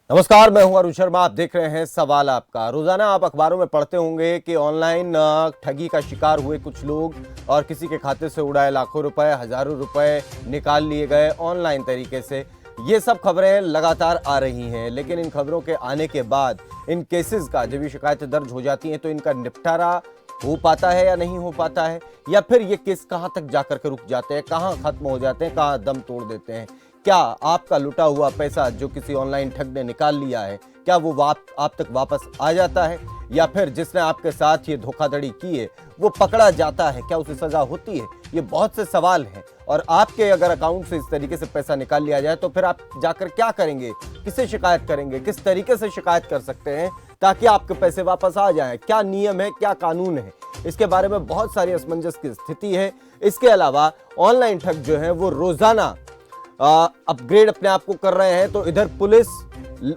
नमस्कार, मैं हूं अरुण शर्मा। आप देख रहे हैं सवाल आपका। रोजाना आप अखबारों में पढ़ते होंगे कि ऑनलाइन ठगी का शिकार हुए कुछ लोग और किसी के खाते से उड़ाए लाखों रुपए, हजारों रुपए निकाल लिए गए ऑनलाइन तरीके से। ये सब खबरें लगातार आ रही हैं, लेकिन इन खबरों के आने के बाद इन केसेस का जब ये शिकायतें दर्ज हो जाती हैं तो इनका निपटारा हो पाता है या नहीं हो पाता है, या फिर ये केस कहां तक जाकर के रुक जाते हैं, कहां खत्म हो जाते हैं, कहां दम तोड़ देते हैं। क्या आपका लुटा हुआ पैसा जो किसी ऑनलाइन ठग ने निकाल लिया है, क्या वो आप तक वापस आ जाता है, या फिर जिसने आपके साथ ये धोखाधड़ी की है वो पकड़ा जाता है, क्या उसे सजा होती है? ये बहुत से सवाल हैं। और आपके अगर अकाउंट से इस तरीके से पैसा निकाल लिया जाए तो फिर आप जाकर क्या करेंगे, किससे शिकायत करेंगे, किस तरीके से शिकायत कर सकते हैं ताकि आपके पैसे वापस आ जाएं? क्या नियम है, क्या कानून है? इसके बारे में बहुत सारी असमंजस की स्थिति है। इसके अलावा ऑनलाइन ठग जो है वो रोजाना अपग्रेड अपने आप को कर रहे हैं, तो इधर पुलिस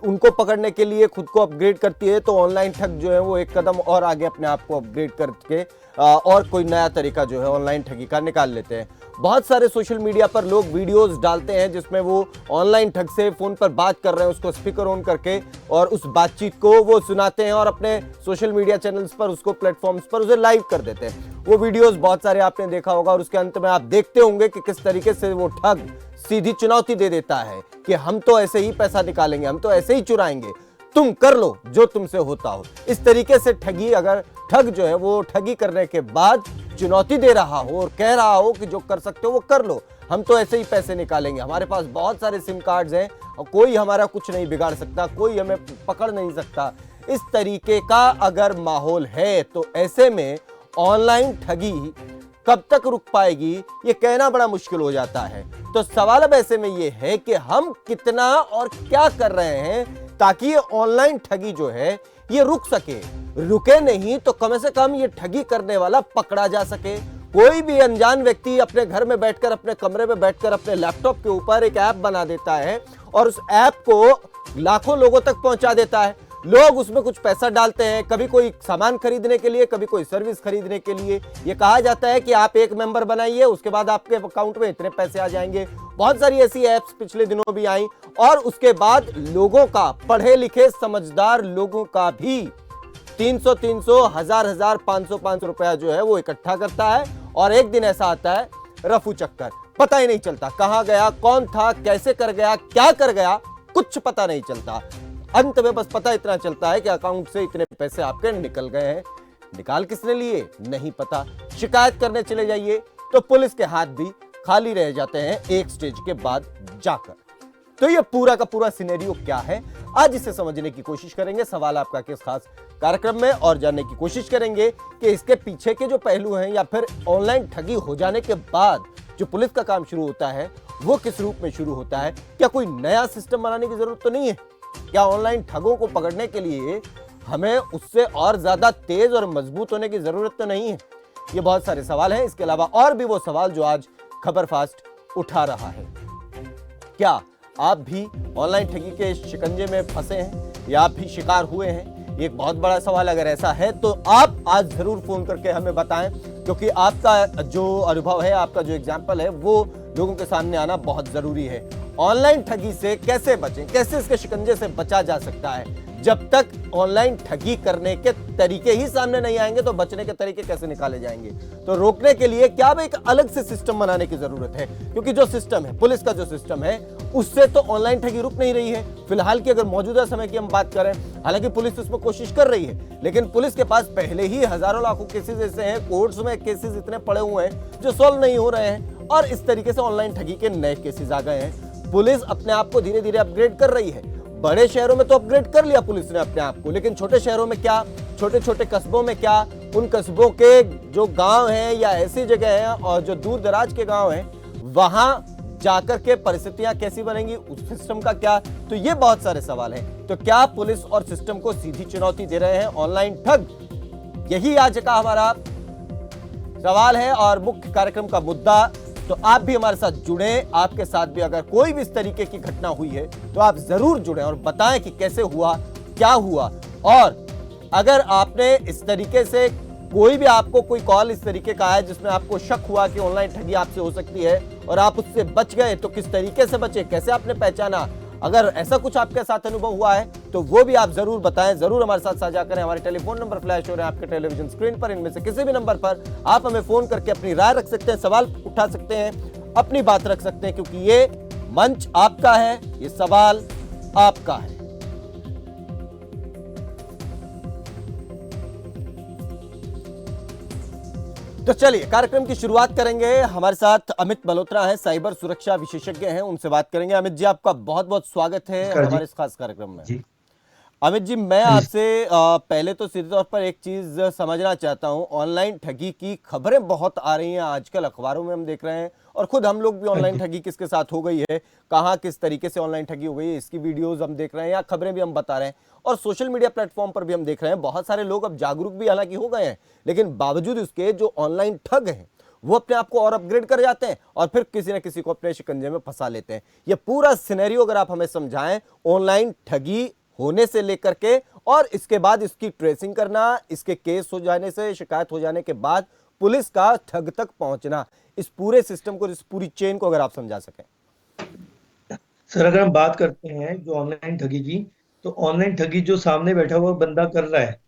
उनको पकड़ने के लिए खुद को अपग्रेड करती है, तो ऑनलाइन ठग जो है वो एक कदम और आगे अपने आप को अपग्रेड करके और कोई नया तरीका जो है ऑनलाइन ठगी का निकाल लेते हैं। बहुत सारे सोशल मीडिया पर लोग वीडियोस डालते हैं जिसमें वो ऑनलाइन ठग से फोन पर बात कर रहे हैं, उसको स्पीकर ऑन करके, और उस बातचीत को वो सुनाते हैं और अपने सोशल मीडिया चैनल्स पर, उसको प्लेटफॉर्म्स पर उसे लाइव कर देते हैं। वो वीडियोस बहुत सारे आपने देखा होगा और उसके अंत में आप देखते होंगे कि किस तरीके से वो ठग सीधी चुनौती दे देता है कि हम तो ऐसे ही पैसा निकालेंगे, हम तो ऐसे ही चुराएंगे, तुम कर लो जो तुमसे होता हो। इस तरीके से ठगी, अगर ठग जो है वो ठगी करने के बाद चुनौती दे रहा हो और कह रहा हो कि जो कर सकते हो वो कर लो, हम तो ऐसे ही पैसे निकालेंगे, हमारे पास बहुत सारे सिम कार्ड्स हैं और कोई हमारा कुछ नहीं बिगाड़ सकता, कोई हमें पकड़ नहीं सकता, इस तरीके का अगर माहौल है तो ऐसे में ऑनलाइन ठगी कब तक रुक पाएगी, ये कहना बड़ा मुश्किल हो जाता है। तो सवाल अब ऐसे में ये है कि हम कितना और क्या कर रहे हैं ताकि ये ऑनलाइन ठगी जो है ये रुक सके। रुके नहीं तो कम से कम ये ठगी करने वाला पकड़ा जा सके। कोई भी अनजान व्यक्ति अपने घर में बैठकर, अपने कमरे में बैठकर अपने लैपटॉप के ऊपर एक ऐप बना देता है और उस ऐप को लाखों लोगों तक पहुंचा देता है। लोग उसमें कुछ पैसा डालते हैं, कभी कोई सामान खरीदने के लिए, कभी कोई सर्विस खरीदने के लिए। ये कहा जाता है कि आप एक मेंबर बनाइए, उसके बाद आपके अकाउंट में इतने पैसे आ जाएंगे। बहुत सारी ऐसी ऐप्स पिछले दिनों भी आई और उसके बाद लोगों का, पढ़े लिखे समझदार लोगों का भी 300 हजार 500 रुपया जो है वो इकट्ठा करता है और एक दिन ऐसा आता है रफू चक्कर, पता ही नहीं चलता कहां गया, कौन था, कैसे कर गया, क्या कर गया, कुछ पता नहीं चलता। अंत में बस पता इतना चलता है कि अकाउंट से इतने पैसे आपके निकल गए हैं। निकाल किसने लिए नहीं पता। शिकायत करने चले जाइए तो पुलिस के हाथ भी खाली रह जाते हैं एक स्टेज के बाद जाकर। तो ये पूरा का पूरा सिनेरियो क्या है, आज इसे समझने की कोशिश करेंगे सवाल आपका के इस खास कार्यक्रम में, और जानने की कोशिश करेंगे कि इसके पीछे के जो पहलू हैं या फिर ऑनलाइन ठगी हो जाने के बाद जो पुलिस का काम शुरू होता है वो किस रूप में शुरू होता है। क्या कोई नया सिस्टम बनाने की जरूरत तो नहीं है? क्या ऑनलाइन ठगों को पकड़ने के लिए हमें उससे और ज्यादा तेज और मजबूत होने की जरूरत तो नहीं है? ये बहुत सारे सवाल हैं। इसके अलावा और भी वो सवाल जो आज खबर फास्ट उठा रहा है। क्या आप भी ऑनलाइन ठगी के शिकंजे में फंसे हैं या आप भी शिकार हुए हैं? एक बहुत बड़ा सवाल। अगर ऐसा है तो आप आज जरूर फोन करके हमें बताएं, क्योंकि आपका जो अनुभव है, आपका जो एग्जाम्पल है वो लोगों के सामने आना बहुत जरूरी है। ऑनलाइन ठगी से कैसे बचें, कैसे इसके शिकंजे से बचा जा सकता है? जब तक ऑनलाइन ठगी करने के तरीके ही सामने नहीं आएंगे तो बचने के तरीके कैसे निकाले जाएंगे? तो रोकने के लिए क्या एक अलग से सिस्टम बनाने की जरूरत है, क्योंकि जो सिस्टम है, पुलिस का जो सिस्टम है, उससे तो ऑनलाइन ठगी रुक नहीं रही है फिलहाल की। अगर मौजूदा समय की हम बात करें, हालांकि पुलिस उसमें कोशिश कर रही है, लेकिन पुलिस के पास पहले ही हजारों लाखों केसेस ऐसे हैं, कोर्ट्स में केसेस इतने पड़े हुए हैं जो सॉल्व नहीं हो रहे हैं, और इस तरीके से ऑनलाइन ठगी के नए केसेस आ गए हैं। पुलिस अपने आप को धीरे धीरे अपग्रेड कर रही है। बड़े शहरों में तो अपग्रेड कर लिया पुलिस ने अपने आप को, लेकिन छोटे शहरों में क्या, छोटे छोटे कस्बों में क्या, उन कस्बों के जो गांव हैं या ऐसी जगह हैं और जो दूर दराज के गांव हैं, वहां जाकर के परिस्थितियां कैसी बनेंगी, उस सिस्टम का क्या? तो ये बहुत सारे सवाल हैं। तो क्या पुलिस और सिस्टम को सीधी चुनौती दे रहे हैं ऑनलाइन ठग? यही आज का हमारा सवाल है और मुख्य कार्यक्रम का मुद्दा। तो आप भी हमारे साथ जुड़े, आपके साथ भी अगर कोई भी इस तरीके की घटना हुई है तो आप जरूर जुड़ें और बताएं कि कैसे हुआ, क्या हुआ। और अगर आपने इस तरीके से कोई भी आपको कोई कॉल इस तरीके का है जिसमें आपको शक हुआ कि ऑनलाइन ठगी आपसे हो सकती है और आप उससे बच गए, तो किस तरीके से बचे, कैसे आपने पहचाना, अगर ऐसा कुछ आपके साथ अनुभव हुआ है तो वो भी आप जरूर बताएं, जरूर हमारे साथ साझा करें। हमारे टेलीफोन नंबर फ्लैश हो रहे हैं आपके टेलीविजन स्क्रीन पर, इनमें से किसी भी नंबर पर आप हमें फोन करके अपनी राय रख सकते हैं, सवाल उठा सकते हैं, अपनी बात रख सकते हैं, क्योंकि ये मंच आपका है, ये सवाल आपका है। तो चलिए कार्यक्रम की शुरुआत करेंगे। हमारे साथ अमित मल्होत्रा हैं, साइबर सुरक्षा विशेषज्ञ हैं, उनसे बात करेंगे। अमित जी, आपका बहुत बहुत स्वागत है हमारे इस खास कार्यक्रम में। जी। अमित जी, मैं हाँ जी। आपसे पहले तो सीधे तौर पर एक चीज समझना चाहता हूं। ऑनलाइन ठगी की खबरें बहुत आ रही हैं आजकल, अखबारों में हम देख रहे हैं, और खुद हम लोग भी हाँ ऑनलाइन जी। ठगी किसके साथ हो गई है, कहाँ किस तरीके से ऑनलाइन ठगी हो गई है, इसकी वीडियोस हम देख रहे हैं या खबरें भी हम बता रहे हैं, और सोशल मीडिया प्लेटफॉर्म पर भी हम देख रहे हैं। बहुत सारे लोग अब जागरूक भी हालांकि हो गए हैं, लेकिन बावजूद इसके जो ऑनलाइन ठग हैं वो अपने आप को और अपग्रेड कर जाते हैं और फिर किसी न किसी को अपने शिकंजे में फंसा लेते हैं। ये पूरा सिनेरियो अगर आप हमें समझाएं, ऑनलाइन ठगी होने से लेकर के और इसके बाद इसकी ट्रेसिंग करना, इसके केस हो जाने से, शिकायत हो जाने के बाद पुलिस का ठग तक पहुंचना, इस पूरे सिस्टम को, इस पूरी चेन को अगर आप समझा सकें। सर, अगर हम बात करते हैं जो ऑनलाइन ठगी की, तो ऑनलाइन ठगी जो सामने बैठा हुआ बंदा कर रहा है,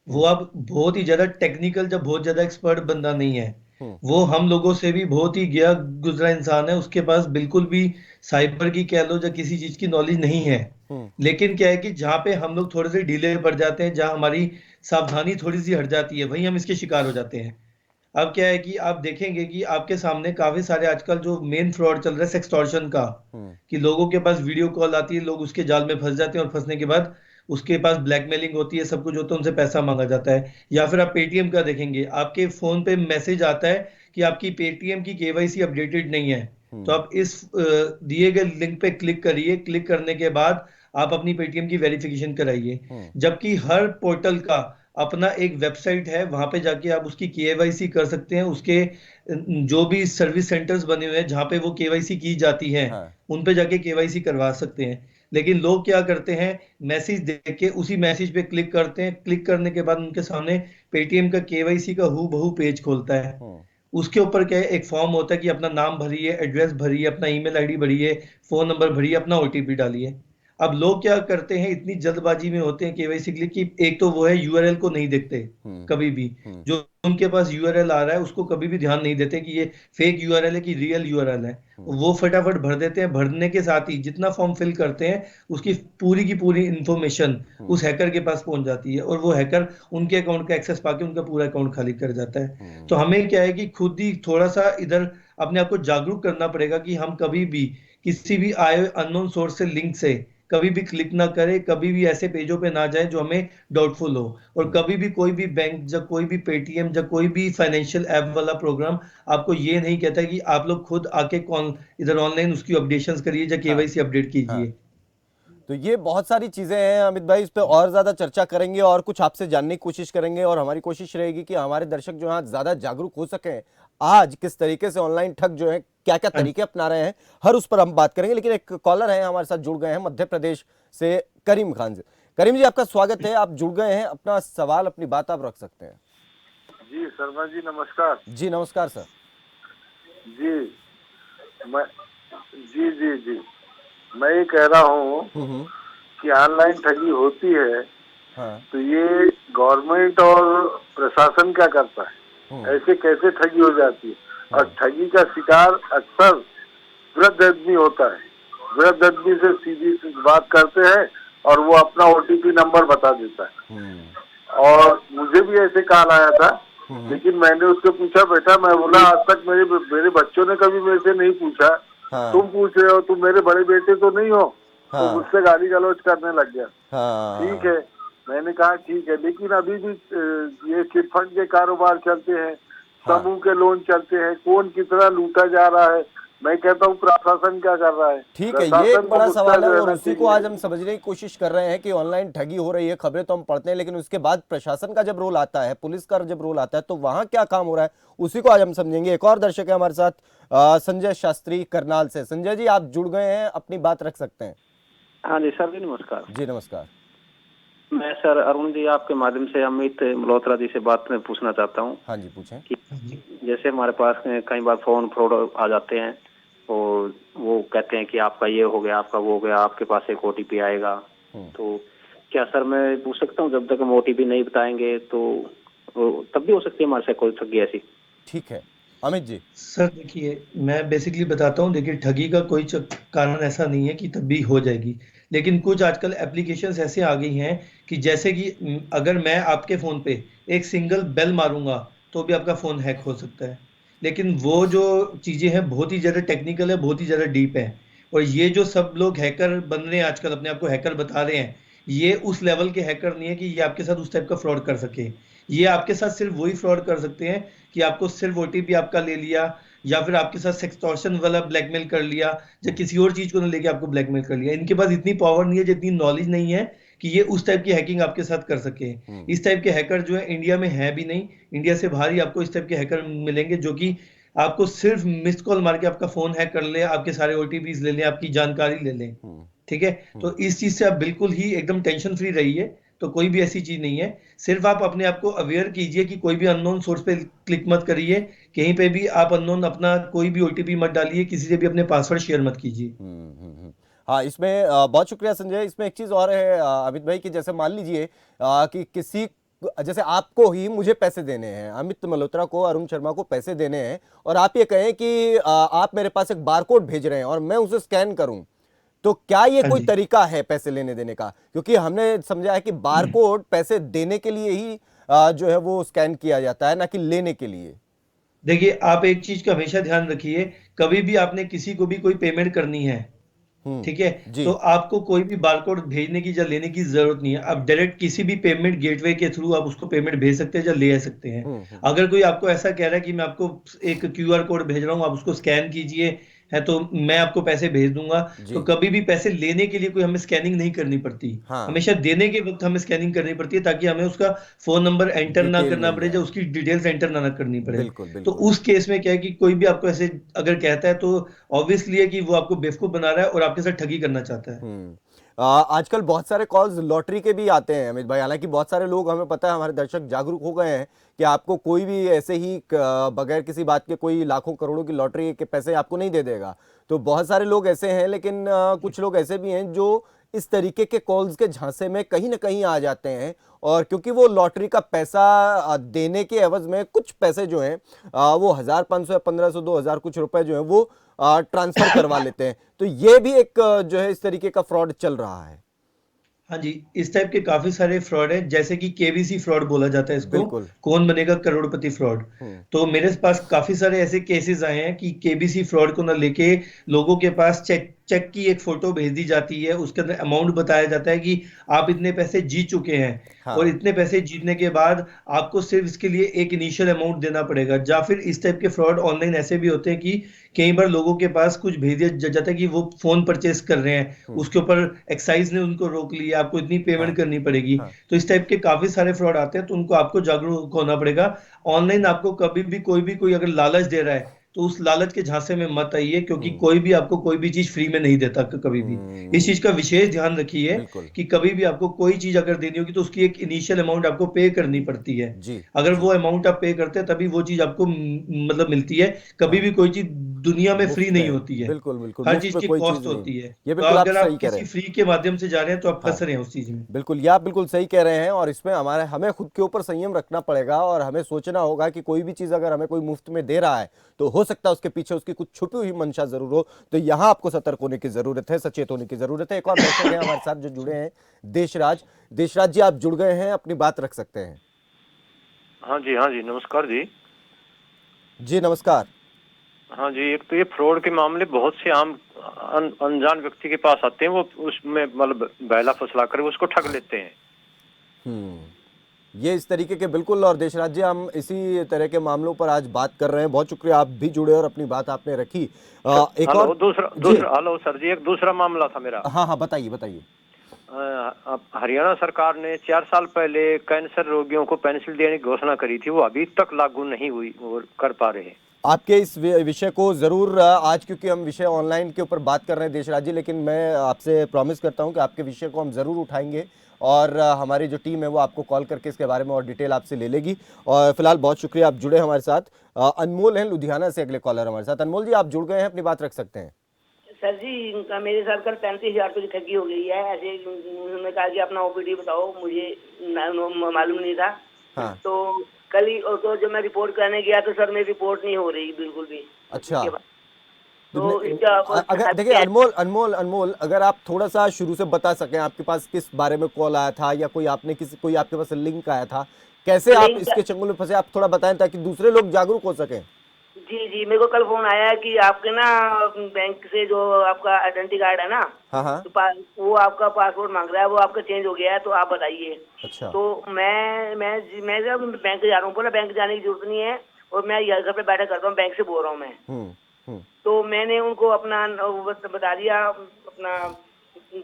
वो अब बहुत ही ज्यादा टेक्निकल, जब बहुत ज्यादा एक्सपर्ट बंदा नहीं है। हम्म। वो हम लोगों से भी बहुत ही गया गुजरा इंसान है, उसके पास बिल्कुल भी साइबर की कह लो या किसी चीज की नॉलेज नहीं है। हम्म। लेकिन क्या है कि जहाँ पे हम लोग थोड़े से ढीले पड़ जाते हैं, जहाँ हमारी सावधानी थोड़ी सी हट जाती है, वहीं हम इसके शिकार हो जाते हैं। अब क्या है कि आप देखेंगे कि आपके सामने काफी सारे आजकल जो मेन फ्रॉड चल रहा है सेक्सटॉर्शन का, हम्म। कि लोगों के पास वीडियो कॉल आती है, लोग उसके जाल में फंस जाते हैं, और फंसने के बाद उसके पास ब्लैकमेलिंग होती है, सब कुछ होता है, उनसे पैसा मांगा जाता है। या फिर आप पेटीएम का देखेंगे, आपके फोन पे मैसेज आता है कि आपकी पेटीएम की केवाईसी अपडेटेड नहीं है, तो हम्म। आप इस दिए गए लिंक पे क्लिक करिए। क्लिक करने के बाद आप अपनी पेटीएम की वेरिफिकेशन कराइए। हम्म। जबकि हर पोर्टल का अपना एक वेबसाइट है, वहां पे जाके आप उसकी केवाईसी कर सकते हैं। उसके जो भी सर्विस सेंटर्स बने हुए हैं जहां पे वो केवाईसी की जाती है, हाँ। उन पे जाके केवाईसी करवा सकते हैं। लेकिन लोग क्या करते हैं, मैसेज देख के उसी मैसेज पे क्लिक करते हैं। क्लिक करने के बाद उनके सामने पेटीएम का केवाईसी का हूबहू पेज खोलता है। हम्म। उसके ऊपर क्या है, एक फॉर्म होता है कि अपना नाम भरिए, एड्रेस भरिए, अपना ईमेल आईडी भरिए, फोन नंबर भरिए, अपना ओटीपी डालिए। अब लोग क्या करते हैं, इतनी जल्दबाजी में होते हैं केवाईसी के लिए कि एक तो वो है यूआरएल को नहीं देखते हम्म। कभी भी। हम्म। जो उनके पास यूआरएल आ रहा है उसको कभी भी ध्यान नहीं देते कि ये फेक यूआरएल है कि रियल यूआरएल है। हम्म। वो फटाफट भर देते हैं। भरने के साथ ही जितना फॉर्म फिल करते हैं, उसकी पूरी की पूरी इंफॉर्मेशन हम्म। उस हैकर के पास पहुंच जाती है, और वो हैकर उनके अकाउंट का एक्सेस पाके उनका पूरा अकाउंट खाली कर जाता है। तो हम्म। हमें क्या है कि खुद ही थोड़ा सा इधर अपने आप को जागरूक करना पड़ेगा कि हम कभी भी किसी भी आए अननोन सोर्स से लिंक से कभी भी क्लिक ना करें, कभी भी ऐसे पेजों पे ना जाए जो हमें डाउटफुल हो। और हम्म। कभी भी कोई भी बैंक या कोई भी पेटीएम या कोई भी फाइनेंशियल ऐप वाला प्रोग्राम आपको ये नहीं कहता कि आप लोग खुद आके कौन इधर ऑनलाइन उसकी अपडेशंस करिए या हाँ। केवाईसी अपडेट हाँ। कीजिए। तो ये बहुत सारी चीजें हैं अमित भाई, इस पे और ज्यादा चर्चा करेंगे और कुछ आपसे जानने की कोशिश करेंगे, और हमारी कोशिश रहेगी कि हमारे दर्शक जो हैं ज्यादा जागरूक हो सकें। आज किस तरीके से ऑनलाइन ठग जो है क्या क्या हाँ तरीके अपना रहे हैं, हर उस पर हम बात करेंगे। लेकिन एक कॉलर है हमारे साथ जुड़ गए हैं मध्य प्रदेश से, करीम खान से। करीम जी, आपका स्वागत है, आप जुड़ गए हैं, अपना सवाल, अपनी बात आप रख सकते हैं। जी शर्मा जी, नमस्कार। जी नमस्कार सर। जी मैं जी जी जी मैं ये कह रहा हूँ हम्म। कि ऑनलाइन ठगी होती है, हाँ। तो ये गवर्नमेंट और प्रशासन क्या करता हम्म। है? ऐसे कैसे ठगी हो जाती है? और हम्म। ठगी का शिकार अक्सर वृद्ध आदमी होता है। वृद्ध आदमी से सीधी सी बात करते हैं और वो अपना ओटीपी नंबर बता देता है। हम्म। और मुझे भी ऐसे कॉल आया था, हम्म। लेकिन मैंने उससे पूछा, बेटा, मैं बोला आज तक मेरे मेरे बच्चों ने कभी मेरे से नहीं पूछा, हाँ। तुम पूछ रहे हो, तुम मेरे बड़े बेटे तो नहीं हो? तो हाँ। मुझसे गाली गलौज करने लग गया। ठीक हाँ। है, मैंने कहा ठीक है, लेकिन अभी भी ये चिट फंड के कारोबार चलते हैं, हाँ। समूह के लोन चलते हैं, कौन कितना लूटा जा रहा है। मैं कहता हूँ प्रशासन क्या कर रहा है? ठीक है, ये प्रशासन एक को बड़ा गुस्सा सवाल है और रहना उसी को चाहिए। आज हम समझने की कोशिश कर रहे हैं कि ऑनलाइन ठगी हो रही है, खबरें तो हम पढ़ते हैं, लेकिन उसके बाद प्रशासन का जब रोल आता है, पुलिस का जब रोल आता है, तो वहां क्या काम हो रहा है, उसी को आज हम समझेंगे। एक और दर्शक है हमारे साथ, संजय शास्त्री करनाल से। संजय जी, आप जुड़ गए हैं, अपनी बात रख सकते हैं। हाँ जी सर जी, नमस्कार। जी नमस्कार। मैं सर अरुण जी आपके माध्यम से अमित मल्होत्रा जी से बात में पूछना चाहता हूँ हाँ जी, पूछें। कि जैसे हमारे पास कई बार फोन फ्रॉड आ जाते हैं, और वो कहते हैं कि आपका ये हो गया, आपका वो हो गया, आपके पास एक ओटीपी आएगा। तो क्या सर मैं पूछ सकता हूँ, जब तक हम ओटीपी नहीं बताएंगे तो तब भी हो सकती है हमारे साथ कोई ठगी ऐसी? ठीक है अमित जी। सर देखिए, मैं बेसिकली बताता हूँ। देखिए, ठगी का कोई कारण ऐसा नहीं है कि तब भी हो जाएगी, लेकिन कुछ आजकल एप्लीकेशंस ऐसे आ गई हैं कि जैसे कि अगर मैं आपके फ़ोन पे एक सिंगल बेल मारूंगा तो भी आपका फ़ोन हैक हो सकता है। लेकिन वो जो चीज़ें हैं बहुत ही ज़्यादा टेक्निकल है, बहुत ही ज़्यादा डीप है। और ये जो सब लोग हैकर बन रहे हैं आजकल, अपने आप को हैकर बता रहे हैं, ये उस लेवल के हैकर नहीं है कि ये आपके साथ उस टाइप का फ्रॉड कर सके। ये आपके साथ सिर्फ वही फ्रॉड कर सकते हैं कि आपको सिर्फ ओटीपी आपका ले लिया, या फिर आपके साथ सेक्सटॉर्शन वाला ब्लैकमेल कर लिया, या किसी और चीज को ना लेके आपको ब्लैकमेल कर लिया। इनके पास इतनी पावर नहीं है, जितनी नॉलेज नहीं है कि ये उस टाइप की हैकिंग आपके साथ कर सके। इस टाइप के हैकर जो है इंडिया में है भी नहीं। इंडिया से बाहर ही आपको इस टाइप के हैकर मिलेंगे जो कि आपको सिर्फ मिस्ड कॉल मार के आपका फोन हैक कर ले, आपके सारे ओटीपीज ले लें, आपकी जानकारी ले लें। ठीक है, तो इस चीज से आप बिल्कुल ही एकदम टेंशन फ्री रहिए। तो कोई भी ऐसी चीज नहीं है। सिर्फ आप अपने आप को अवेयर कीजिए कि कोई भी अननोन सोर्स पे क्लिक मत करिए, कहीं पे भी आप अननोन अपना कोई भी ओटीपी मत डालिए, किसी से भी अपने पासवर्ड शेयर मत कीजिए। हाँ इसमें बहुत शुक्रिया संजय। इसमें एक चीज और है अमित भाई कि जैसे मान लीजिए कि किसी जैसे आपको ही मुझे पैसे देने हैं, अमित मल्होत्रा को, अरुण शर्मा को पैसे देने हैं, और आप ये कहें कि आप मेरे पास एक बारकोड भेज रहे हैं और मैं उसे स्कैन करूं, तो क्या ये हाँ कोई जी, तरीका है पैसे लेने देने का? क्योंकि हमने समझा है कि बारकोड पैसे देने के लिए ही जो है वो स्कैन किया जाता है, ना कि लेने के लिए। देखिए आप एक चीज का हमेशा ध्यान रखिए। कभी भी आपने किसी को भी कोई पेमेंट करनी है, ठीक है, जी। तो आपको कोई भी बारकोड भेजने की या लेने की जरूरत नहीं है। आप डायरेक्ट किसी भी पेमेंट गेटवे के थ्रू आप उसको पेमेंट भेज सकते हैं या ले आ सकते हैं। अगर कोई आपको ऐसा कह रहा है कि मैं आपको एक क्यूआर कोड भेज रहा हूँ, आप उसको स्कैन कीजिए है तो मैं आपको पैसे भेज दूंगा, तो जी। कभी भी पैसे लेने के लिए कोई हमें स्कैनिंग नहीं करनी पड़ती। हाँ, हमेशा देने के वक्त हमें स्कैनिंग करनी पड़ती है, ताकि हमें उसका फोन नंबर एंटर ना डिटेल करना मिल पड़े या जाए। उसकी डिटेल्स एंटर ना करनी पड़े। बिल्कुल तो बिल्कुल। उस केस में क्या है कि कोई भी आपको ऐसे अगर कहता है तो ऑब्वियसली है कि वो आपको बेवकूफ बना रहा है और आपके साथ ठगी करना चाहता है। आजकल बहुत सारे कॉल्स लॉटरी के भी आते हैं अमित भाई। हालांकि बहुत सारे लोग, हमें पता है, हमारे दर्शक जागरूक हो गए हैं कि आपको कोई भी ऐसे ही बगैर किसी बात के कोई लाखों करोड़ों की लॉटरी के पैसे आपको नहीं दे देगा। तो बहुत सारे लोग ऐसे हैं, लेकिन कुछ लोग ऐसे भी हैं जो इस तरीके के कॉल्स के झांसे में कहीं ना कहीं आ जाते हैं, और क्योंकि वो लॉटरी का पैसा देने के एवज में कुछ पैसे जो हैं वो 1,000, 500 या 1,500, 2,000 कुछ रुपए जो हैं वो ट्रांसफर करवा लेते हैं। तो ये भी एक जो है इस तरीके का फ्रॉड चल रहा है। हाँ जी, इस टाइप के काफी सारे फ्रॉड है, जैसे कि केबीसी फ्रॉड बोला जाता है इसको, बिल्कुल। कौन बनेगा करोड़पति फ्रॉड। तो मेरे पास काफी सारे ऐसे केसेस आए हैं कि केबीसी फ्रॉड को ना लेके लोगों के पास चेक चेक की एक फोटो भेज दी जाती है, उसके अंदर अमाउंट बताया जाता है कि आप इतने पैसे जीत चुके हैं, और हाँ। इतने पैसे जीतने के बाद आपको सिर्फ इसके लिए एक इनिशियल अमाउंट देना पड़ेगा। या फिर इस टाइप के फ्रॉड ऑनलाइन ऐसे भी होते हैं कि कई बार लोगों के पास कुछ भेज दिया जाता है कि वो फोन परचेस कर रहे हैं, उसके ऊपर एक्साइज ने उनको रोक लिया, आपको इतनी पेमेंट हाँ। करनी पड़ेगी। हाँ। तो इस टाइप के काफी सारे फ्रॉड आते हैं, तो उनको आपको जागरूक होना पड़ेगा। ऑनलाइन आपको कभी भी कोई अगर लालच दे रहा है तो उस लालच के झांसे में मत आइए, क्योंकि कोई भी आपको कोई भी चीज फ्री में नहीं देता कभी भी। इस चीज का विशेष ध्यान रखिए बिल्कुल। कि कभी भी आपको कोई चीज अगर देनी होगी तो उसकी एक इनिशियल अमाउंट आपको पे करनी पड़ती है। जी। अगर जी। वो अमाउंट आप पे करते हैं तभी वो चीज आपको मतलब मिलती है। कभी हाँ, भी कोई चीज दुनिया में फ्री मुफ्त नहीं में, होती है। बिल्कुल बिल्कुल, हर मुफ्त चीज में की कोई कॉस्ट चीज नहीं। होती है। ये तो बिल्कुल आप अगर सही आप कह रहे किसी हैं। फ्री के माध्यम से जा रहे हैं तो आप हाँ, फंस रहे हैं उस चीज में। बिल्कुल, ये आप बिल्कुल सही कह रहे हैं, और इसमें हमें खुद के ऊपर संयम रखना पड़ेगा, और हमें सोचना होगा कि कोई भी चीज़ अगर हमें कोई मुफ्त में दे रहा है तो हो सकता है उसके पीछे उसकी कुछ छुपी हुई मंशा जरूर हो। तो यहाँ आपको सतर्क होने की जरूरत है, सचेत होने की जरूरत है। एक और दर्शक है हमारे साथ जो जुड़े हैं, देशराज। देशराज जी, आप जुड़ गए हैं, अपनी बात रख सकते हैं। हाँ जी, हाँ जी, नमस्कार जी। जी नमस्कार। हाँ जी, एक तो ये फ्रॉड के मामले बहुत से आम अनजान व्यक्ति के पास आते हैं, वो उसमें मतलब बहला फुसला कर उसको ठग लेते हैं। ये इस तरीके के बिल्कुल, और देशराज जी हम इसी तरह के मामलों पर आज बात कर रहे हैं। बहुत शुक्रिया, आप भी जुड़े और अपनी बात आपने रखी। एक हेलो, और दूसरा जी। दूसरा हेलो सर जी, एक दूसरा मामला था मेरा। हाँ हाँ, बताइए बताइए। हरियाणा सरकार ने 4 साल पहले कैंसर रोगियों को पेंशन देने की घोषणा करी थी, वो अभी तक लागू नहीं हुई और कर पा रहे हैं। आपके इस विषय को ज़रूर आज, क्योंकि हम विषय ऑनलाइन के ऊपर बात कर रहे हैं देशराज जी, लेकिन मैं आपसे प्रॉमिस करता हूं कि आपके विषय को हम ज़रूर उठाएंगे और हमारी जो टीम है वो आपको कॉल करके इसके बारे में और डिटेल आपसे ले लेगी। और फिलहाल बहुत शुक्रिया, आप जुड़े हमारे साथ। अनमोल हैं लुधियाना से अगले कॉलर हमारे साथ। अनमोल जी, आप जुड़ गए हैं, अपनी बात रख सकते हैं। सर जी, मेरे साथ कल 35,000 रुपये की ठगी हो गई है। ऐसे उन्होंने कहा कि अपना ओपीडी बताओ, मुझे मालूम नहीं था। हाँ। तो कल ही तो जब मैं रिपोर्ट करने गया तो सर मेरी रिपोर्ट नहीं हो रही बिल्कुल भी। अच्छा, तो इसका अगर देखिए अनमोल, अगर आप थोड़ा सा शुरू से बता सकें, आपके पास किस बारे में कॉल आया था या कोई आपके पास लिंक आया था, कैसे आप इसके चंगुल में फंसे, आप थोड़ा बताएं ताकि दूसरे लोग जागरूक हो सकें। जी, मेरे को कल फोन आया कि आपके ना बैंक से जो आपका आइडेंटिटी कार्ड है ना, हाँ, तो वो आपका पासपोर्ट मांग रहा है, वो आपका चेंज हो गया है, तो आप बताइए। अच्छा। तो मैं जब बैंक जा रहा हूँ, बोला बैंक जाने की जरूरत नहीं है और मैं घर पे बैठा करता हूँ, बैंक से बोल रहा हूँ मैं। तो मैंने उनको अपना बता दिया, अपना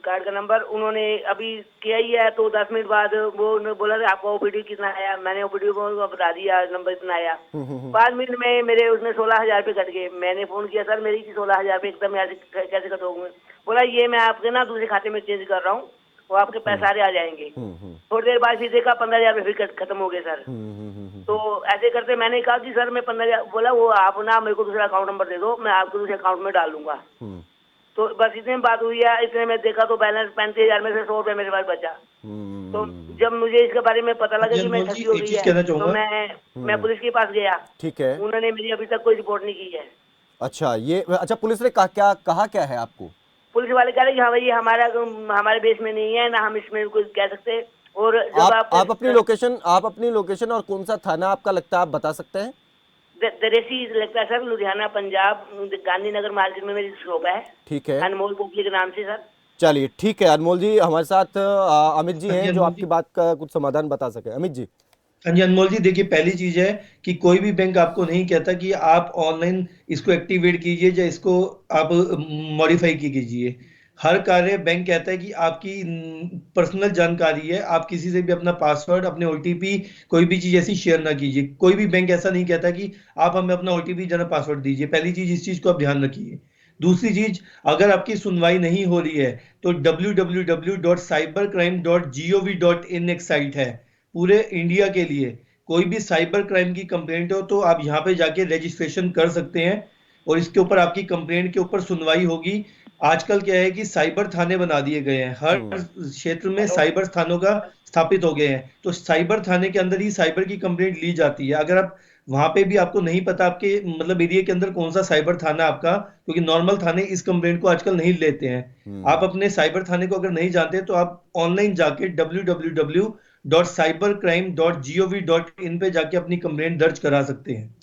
कार्ड का नंबर। उन्होंने अभी किया ही है, तो 10 मिनट बाद वो बोला था आपका ओपीडी कितना आया। मैंने ओपीडी को बता दिया, नंबर इतना आया। 5 मिनट में मेरे उसमें 16,000 रुपये कट गए। मैंने फोन किया, सर मेरी 16,000 रुपये एकदम कैसे कट होंगे? बोला ये मैं आपके ना दूसरे खाते में चेंज कर रहा हूँ, वो आपके पैसे सारे आ जाएंगे। थोड़ी देर बाद फिर देखा 15,000 रुपये फिर खत्म हो गए सर। तो ऐसे करते मैंने कहा कि सर मैं 15,000, बोला वो आप ना मेरे को दूसरा अकाउंट नंबर दे दो, मैं आपको दूसरे अकाउंट में डाल दूंगा। तो बस इतने में बात हुई है। इतने में देखा तो बैलेंस 35,000 में से 100 रुपये मेरे पास बचा। तो जब मुझे इसके बारे में पता लगा कि मैं ठगी हो गई है, तो मैं पुलिस के पास गया। ठीक है। उन्होंने मेरी अभी तक कोई रिपोर्ट नहीं की है। अच्छा, पुलिस ने कहा क्या है आपको? पुलिस वाले कह रहे कि हाँ भाई हमारे बेस में नहीं है ना, हम इसमें कुछ कह सकते। और जब आप अपनी लोकेशन और कौन सा थाना आपका लगता है, आप बता सकते हैं? दरेसी लगता है सर, लुधियाना पंजाब, गांधीनगर मार्केट में मेरी शॉप है। ठीक है, अनमोल पोपली के नाम से सर। चलिए ठीक है अनमोल जी, हमारे साथ अमित जी हैं जो आपकी बात का कुछ समाधान बता सके। अमित जी। हाँ जी अनमोल जी, देखिए पहली चीज है कि कोई भी बैंक आपको नहीं कहता कि आप ऑनलाइन इसको एक्टिवेट कीजिए या इसको आप मॉडिफाई कीजिए। हर कार्य बैंक कहता है कि आपकी पर्सनल जानकारी है, आप किसी से भी अपना पासवर्ड, अपने ओटीपी, कोई भी चीज ऐसी शेयर ना कीजिए। कोई भी बैंक ऐसा नहीं कहता कि आप हमें अपना ओटीपी जना पासवर्ड दीजिए। पहली चीज, इस चीज को आप ध्यान रखिए। दूसरी चीज, अगर आपकी सुनवाई नहीं हो रही है तो www.cybercrime.gov.in एक साइट है पूरे इंडिया के लिए। कोई भी साइबर क्राइम की कंप्लेंट हो तो आप यहाँ पे जाके रजिस्ट्रेशन कर सकते हैं और इसके ऊपर आपकी कंप्लेंट के ऊपर सुनवाई होगी। आजकल क्या है कि साइबर थाने बना दिए गए हैं, हर क्षेत्र में साइबर थानों का स्थापित हो गए हैं। तो साइबर थाने के अंदर ही साइबर की कंप्लेंट ली जाती है। अगर आप वहां पे भी आपको नहीं पता आपके मतलब एरिया के अंदर कौन सा साइबर थाना आपका, क्योंकि नॉर्मल थाने इस कंप्लेंट को आजकल नहीं लेते हैं। आप अपने साइबर थाने को अगर नहीं जानते तो आप ऑनलाइन जाके www.cybercrime.gov.in पे जाके अपनी कंप्लेंट दर्ज करा सकते हैं।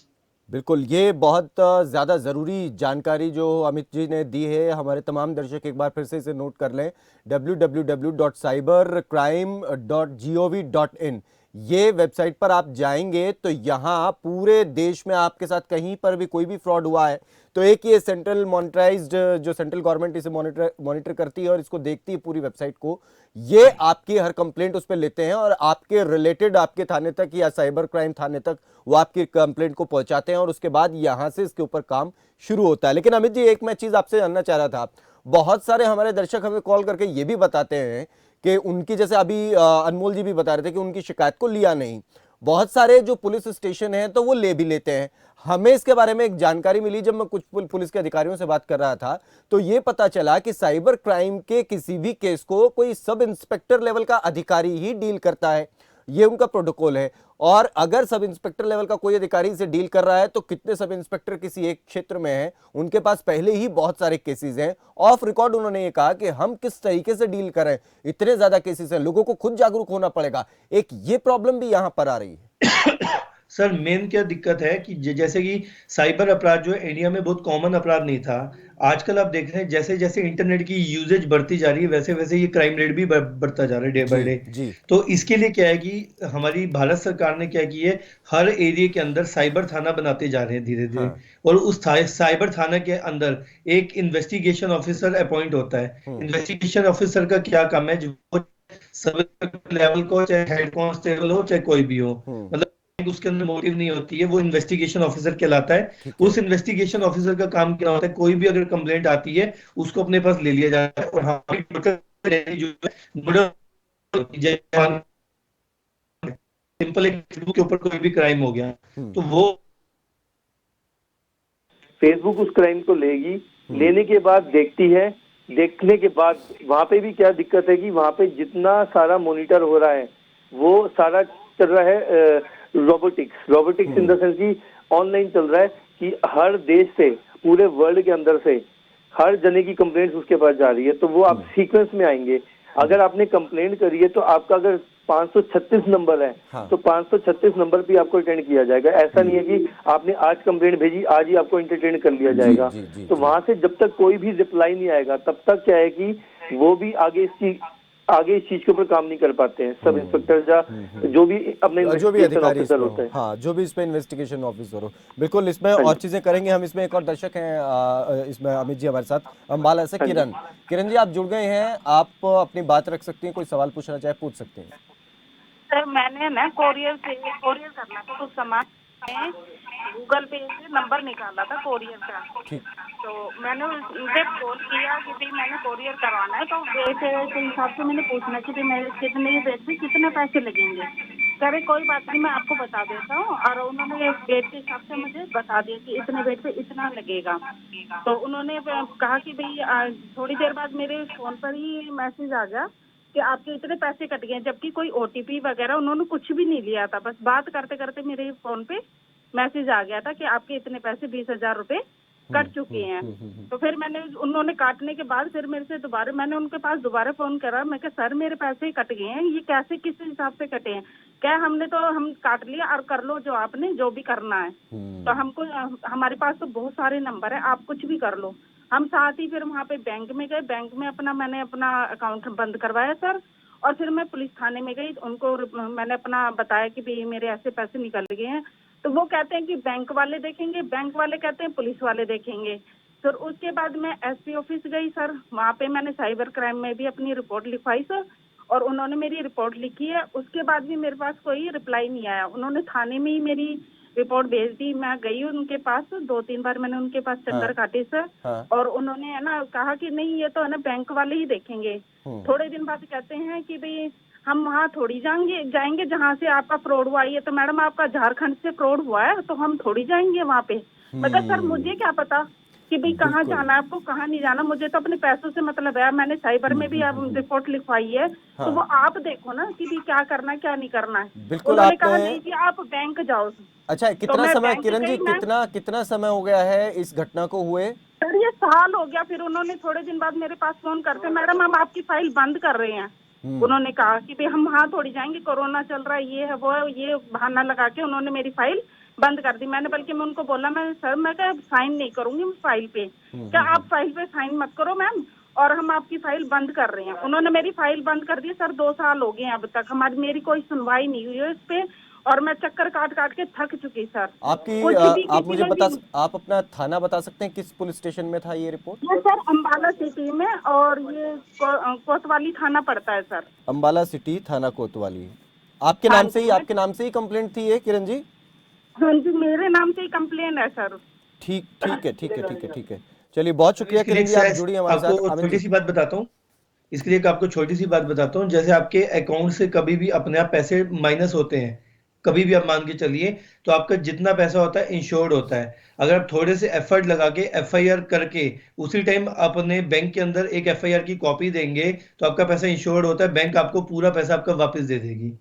बिल्कुल, ये बहुत ज़्यादा ज़रूरी जानकारी जो अमित जी ने दी है। हमारे तमाम दर्शक एक बार फिर से इसे नोट कर लें, www.cybercrime.gov.in ये वेबसाइट पर आप जाएंगे तो यहाँ पूरे देश में आपके साथ कहीं पर भी कोई भी फ्रॉड हुआ है तो एक ये सेंट्रल मॉनिटराइज्ड, जो सेंट्रल गवर्नमेंट इसे मॉनिटर करती है और इसको देखती है पूरी वेबसाइट को, ये आपकी हर कंप्लेंट उस पर लेते हैं और आपके रिलेटेड आपके थाने तक या साइबर क्राइम थाने तक वो आपकी कंप्लेंट को पहुंचाते हैं और उसके बाद यहां से इसके ऊपर काम शुरू होता है। लेकिन अमित जी, एक मैं चीज आपसे जानना चाह रहा था, बहुत सारे हमारे दर्शक हमें कॉल करके ये भी बताते हैं कि उनकी, जैसे अभी अनमोल जी भी बता रहे थे कि उनकी शिकायत को लिया नहीं। बहुत सारे जो पुलिस स्टेशन हैं तो वो ले भी लेते हैं। हमें इसके बारे में एक जानकारी मिली जब मैं कुछ पुलिस के अधिकारियों से बात कर रहा था तो ये पता चला कि साइबर क्राइम के किसी भी केस को कोई सब इंस्पेक्टर लेवल का अधिकारी ही डील करता है, ये उनका प्रोटोकॉल है। और अगर सब इंस्पेक्टर लेवल का कोई अधिकारी से डील कर रहा है तो कितने सब इंस्पेक्टर किसी एक क्षेत्र में हैं, उनके पास पहले ही बहुत सारे केसेस हैं। ऑफ रिकॉर्ड उन्होंने ये कहा कि हम किस तरीके से डील करें, इतने ज्यादा केसेस हैं, लोगों को खुद जागरूक होना पड़ेगा। एक ये प्रॉब्लम भी यहां पर आ रही है। सर मेन क्या दिक्कत है कि जैसे कि साइबर अपराध जो है इंडिया में बहुत कॉमन अपराध नहीं था। आजकल आप देख रहे हैं जैसे जैसे इंटरनेट की यूजेज बढ़ती जा रही है वैसे वैसे ये क्राइम रेट भी बढ़ता जा रहा है डे बाय डे। तो इसके लिए क्या है कि हमारी भारत सरकार ने क्या की है, हर एरिया के अंदर साइबर थाना बनाते जा रहे हैं धीरे धीरे। और उस साइबर थाना के अंदर एक इन्वेस्टिगेशन ऑफिसर अपॉइंट होता है। इन्वेस्टिगेशन ऑफिसर का क्या काम है, जो सब लेवल को, चाहे हेड कांस्टेबल हो चाहे कोई भी हो, मतलब उसके अंदर मोटिव नहीं होती है, वो इन्वेस्टिगेशन ऑफिसर कहलाता है। ठीक है। उस इन्वेस्टिगेशन ऑफिसर का काम क्या होता है, कोई भी अगर कंप्लेंट आती है उसको अपने पास ले लिया जाता है, और हमारी टोटल जो सिंपल एक फेसबुक के ऊपर कोई भी क्राइम हो गया तो वो फेसबुक उस क्राइम को लेगी, लेने के बाद देखती है, देखने के बाद वहां पे भी क्या दिक्कत है कि वहां पे जितना सारा मॉनिटर हो रहा है वो सारा चल रहा है रोबोटिक्स इन द सेंस की ऑनलाइन चल रहा है कि हर देश से, पूरे वर्ल्ड के अंदर से हर जने की कंप्लेंट उसके पास जा रही है, तो वो आप सीक्वेंस में आएंगे। अगर आपने कंप्लेंट करी है तो आपका अगर 536 नंबर है हाँ। तो 536 नंबर पे आपको अटेंड किया जाएगा। ऐसा नहीं है कि आपने आज कंप्लेंट भेजी आज ही आपको एंटरटेन कर लिया जाएगा। तो वहां से जब तक कोई भी रिप्लाई नहीं आएगा तब तक क्या है कि वो भी आगे इस चीज के ऊपर काम नहीं कर पाते हैं। सब इंस्पेक्टर जो भी अपने जो भी अधिकारी ऑफिसर होते हैं, हाँ, जो भी इस पे इन्वेस्टिगेशन ऑफिसर हो, बिल्कुल इसमें और चीजें करेंगे हम। इसमें एक और दर्शक हैं इसमें अमित जी हमारे साथ, अम्बाला से किरण जी आप जुड़ गए हैं, आप अपनी बात रख सकती हैं, कोई सवाल पूछना चाहे पूछ सकते हैं। सर मैंने ना कोरियर करना था कुछ सामान, गूगल पे से नंबर निकाला था कोरियर का। ठीक। तो मैंने उनसे फोन किया कि भाई मैंने कोरियर करवाना है, तो वेट के हिसाब से मैंने पूछना कि भाई मेरे कितने वेट पे कितने पैसे लगेंगे। कह रहे कोई बात नहीं मैं आपको बता देता हूँ, और उन्होंने वेट के हिसाब से मुझे बता दिया कि इतने वेट पे इतना लगेगा। तो उन्होंने कहा कि भाई थोड़ी देर बाद मेरे फोन पर ही मैसेज आ गया कि आपके इतने पैसे कट गए, जबकि कोई ओटीपी वगैरह उन्होंने कुछ भी नहीं लिया था। बस बात करते करते मेरे फोन पे मैसेज आ गया था कि आपके इतने पैसे 20,000 रुपए कट चुके हैं। तो फिर उन्होंने काटने के बाद फिर मेरे से मैंने उनके पास दोबारा फोन करा। मैं कहा सर मेरे पैसे कट गए हैं, ये कैसे किस हिसाब से कटे हैं? क्या हम काट लिया और कर लो जो आपने जो भी करना है। तो हमको हमारे पास तो बहुत सारे नंबर है, आप कुछ भी कर लो। हम साथ ही फिर वहाँ पे बैंक में गए, बैंक में मैंने अपना अकाउंट बंद करवाया सर, और फिर मैं पुलिस थाने में गई, उनको मैंने अपना बताया कि भाई मेरे ऐसे पैसे निकल गए हैं। तो वो कहते हैं कि बैंक वाले देखेंगे, बैंक वाले कहते हैं पुलिस वाले देखेंगे। फिर उसके बाद मैं एसपी ऑफिस गई सर, वहाँ पे मैंने साइबर क्राइम में भी अपनी रिपोर्ट लिखवाई सर, और उन्होंने मेरी रिपोर्ट लिखी है। उसके बाद भी मेरे पास कोई रिप्लाई नहीं आया। उन्होंने थाने में ही मेरी रिपोर्ट भेज दी। मैं गई उनके पास 2-3 बार, मैंने उनके पास चक्कर काटे सर। और उन्होंने है ना कहा कि नहीं ये तो है ना बैंक वाले ही देखेंगे। थोड़े दिन बाद कहते हैं कि भाई हम वहाँ थोड़ी जाएंगे जहाँ से आपका फ्रॉड हुआ है। तो मैडम आपका झारखंड से फ्रॉड हुआ है तो हम थोड़ी जाएंगे वहाँ पे। मतलब सर मुझे क्या पता कि भाई कहाँ जाना है आपको, कहाँ नहीं जाना। मुझे तो अपने पैसों से मतलब है। मैंने साइबर में भी अब रिपोर्ट लिखवाई है। तो वो आप देखो ना कि भाई क्या करना है क्या नहीं करना है। बिल्कुल। उन्होंने कहा नहीं कि आप बैंक जाओ। अच्छा, कितना समय किरण जी, कितना समय हो गया है इस घटना को हुए? सर ये साल हो गया। फिर उन्होंने थोड़े दिन बाद मेरे पास फोन करते, मैडम हम आपकी फाइल बंद कर रहे हैं। उन्होंने कहा कि भाई हम वहाँ थोड़ी जाएंगे, कोरोना चल रहा है, ये है वो है, ये बहाना लगा के उन्होंने मेरी फाइल बंद कर दी। मैं उनको बोला मैं क्या साइन नहीं करूंगी फाइल पे। क्या आप फाइल पे साइन मत करो मैम, और हम आपकी फाइल बंद कर रहे हैं। उन्होंने मेरी फाइल बंद कर दी सर। 2 साल हो गए हैं अब तक मेरी कोई सुनवाई नहीं हुई है इस पे, और मैं चक्कर काट के थक चुकी सर। आप मुझे आप अपना थाना बता सकते हैं किस पुलिस स्टेशन में था ये रिपोर्ट? ये सर अम्बाला सिटी में, और ये कोतवाली थाना पड़ता है सर। अम्बाला सिटी थाना कोतवाली। आपके नाम से ही कंप्लेंट थी ये किरण जी? हाँ जी मेरे नाम से ही कंप्लेन है सर। ठीक है। चलिए बहुत शुक्रिया किरण जी, आप जुड़ी हमारे साथ। छोटी सी बात बताता हूँ इसके लिए, आपको छोटी सी बात बताता हूँ। जैसे आपके अकाउंट से कभी भी अपने आप पैसे माइनस होते हैं, कभी भी आप मान के चलिए, तो आपका जितना पैसा होता है इंश्योर्ड होता है। अगर आप थोड़े से एफर्ट लगा के एफआईआर करके उसी टाइम अपने बैंक के अंदर एक एफआईआर की कॉपी देंगे तो आपका पैसा इंश्योर्ड होता है, बैंक आपको पूरा पैसा आपका वापस दे देगी।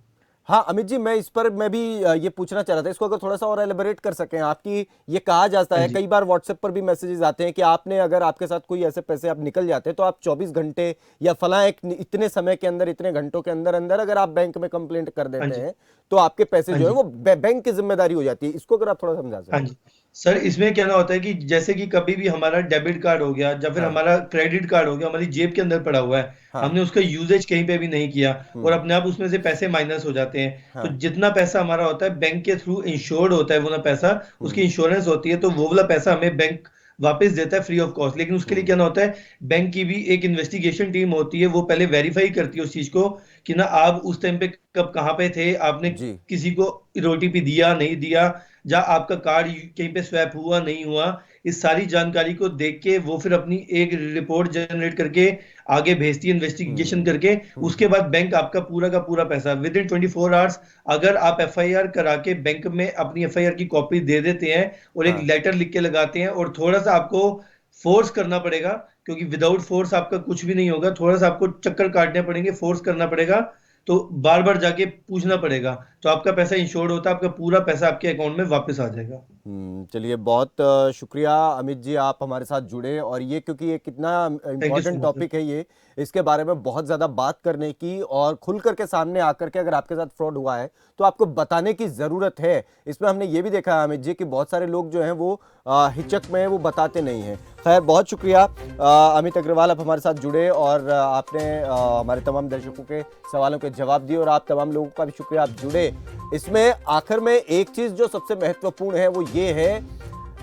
हाँ अमित जी, मैं भी ये पूछना चाह रहा था, इसको अगर थोड़ा सा और एलिबरेट कर सकें। आपकी ये कहा जाता है, कई बार व्हाट्सएप पर भी मैसेजेस आते हैं कि अगर आपके साथ कोई ऐसे पैसे आप निकल जाते हैं तो आप 24 घंटे या फला इतने समय के अंदर, इतने घंटों के अंदर अगर आप बैंक में कंप्लेंट कर देते हैं तो आपके पैसे जो है वो बैंक की जिम्मेदारी हो जाती है। इसको अगर आप थोड़ा समझा सकें। हाँ जी सर, इसमें क्या ना होता है कि जैसे कि कभी भी हमारा डेबिट कार्ड हो गया या फिर हमारा क्रेडिट कार्ड हो गया, हमारी जेब के अंदर पड़ा हुआ है, हमने उसका यूजेज कहीं पे भी नहीं किया और अपने आप उसमें से पैसे माइनस हो जाते हैं। तो जितना पैसा हमारा होता है बैंक के थ्रू इंश्योर्ड होता है वो ना पैसा, उसकी इंश्योरेंस होती है, तो वो वाला पैसा हमें बैंक वापस देता है फ्री ऑफ कॉस्ट। लेकिन उसके लिए क्या ना होता है, बैंक की भी एक इन्वेस्टिगेशन टीम होती है, वो पहले वेरीफाई करती है उस चीज को कि ना आप उस टाइम पे कब कहाँ पे थे, आपने जी। किसी को ओटीपी दिया नहीं दिया, या आपका कार्ड कहीं पे स्वैप हुआ नहीं हुआ, इस सारी जानकारी को देख के वो फिर अपनी एक रिपोर्ट जनरेट करके आगे भेजती है इन्वेस्टिगेशन करके। उसके बाद बैंक आपका पूरा का पूरा पैसा विद इन 24 आवर्स, अगर आप एफआईआर करा के बैंक में अपनी एफआईआर की कॉपी दे देते हैं और एक हाँ। लेटर लिख के लगाते हैं, और थोड़ा सा आपको फोर्स करना पड़ेगा, क्योंकि विदाउट फोर्स आपका कुछ भी नहीं होगा, थोड़ा सा आपको चक्कर काटने पड़ेंगे, फोर्स करना पड़ेगा, तो बार बार जाके पूछना पड़ेगा, तो आपका पैसा इंश्योर्ड होता है, आपका पूरा पैसा आपके अकाउंट में वापस आ जाएगा। चलिए, बहुत शुक्रिया अमित जी, आप हमारे साथ जुड़े, और ये क्योंकि ये कितना so इम्पोर्टेंट much, टॉपिक है, ये इसके बारे में बहुत ज़्यादा बात करने की और खुल करके सामने आकर के अगर आपके साथ फ्रॉड हुआ है तो आपको बताने की ज़रूरत है। इसमें हमने ये भी देखा है अमित जी कि बहुत सारे लोग जो हैं वो हिचक में वो बताते नहीं हैं। खैर, बहुत शुक्रिया अमित अग्रवाल, आप हमारे साथ जुड़े और आपने हमारे तमाम दर्शकों के सवालों के जवाब दिए, और आप तमाम लोगों का भी शुक्रिया, आप जुड़े। इसमें आखिर में एक चीज़ जो सबसे महत्वपूर्ण है वो ये है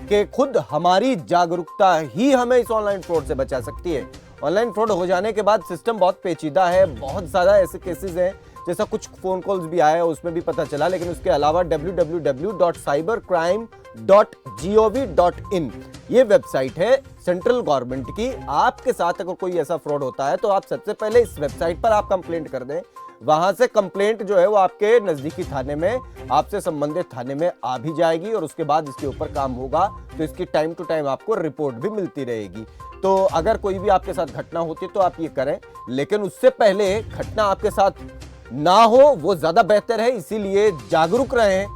कि खुद हमारी जागरूकता ही हमें इस ऑनलाइन फ्रॉड से बचा सकती है। ऑनलाइन फ्रॉड हो जाने के बाद सिस्टम बहुत पेचीदा है, बहुत ज़्यादा ऐसे केसेस हैं, जैसा कुछ फ़ोन कॉल्स भी आए उसमें भी पता चला, लेकिन उसके अलावा www.cybercrime.gov.in ये वेबसाइट है सेंट्रल गवर्नमेंट की। आपके साथ अगर कोई ऐसा फ्रॉड होता है तो आप सबसे पहले इस वेबसाइट पर आप कंप्लेंट कर दें, वहां से कंप्लेंट जो है वो आपके नजदीकी थाने में, आपसे संबंधित थाने में आ भी जाएगी, और उसके बाद इसके ऊपर काम होगा तो इसकी टाइम टू टाइम आपको रिपोर्ट भी मिलती रहेगी। तो अगर कोई भी आपके साथ घटना होती है तो आप ये करें, लेकिन उससे पहले घटना आपके साथ ना हो वो ज्यादा बेहतर है। इसीलिए जागरूक रहें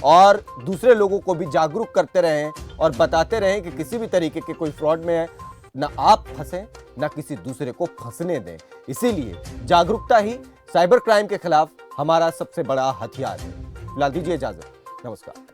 और दूसरे लोगों को भी जागरूक करते रहें और बताते रहें कि किसी भी तरीके के कोई फ्रॉड में ना आप फंसे ना किसी दूसरे को फंसने दें। इसीलिए जागरूकता ही साइबर क्राइम के खिलाफ हमारा सबसे बड़ा हथियार है। फिलहाल दीजिए इजाजत, नमस्कार।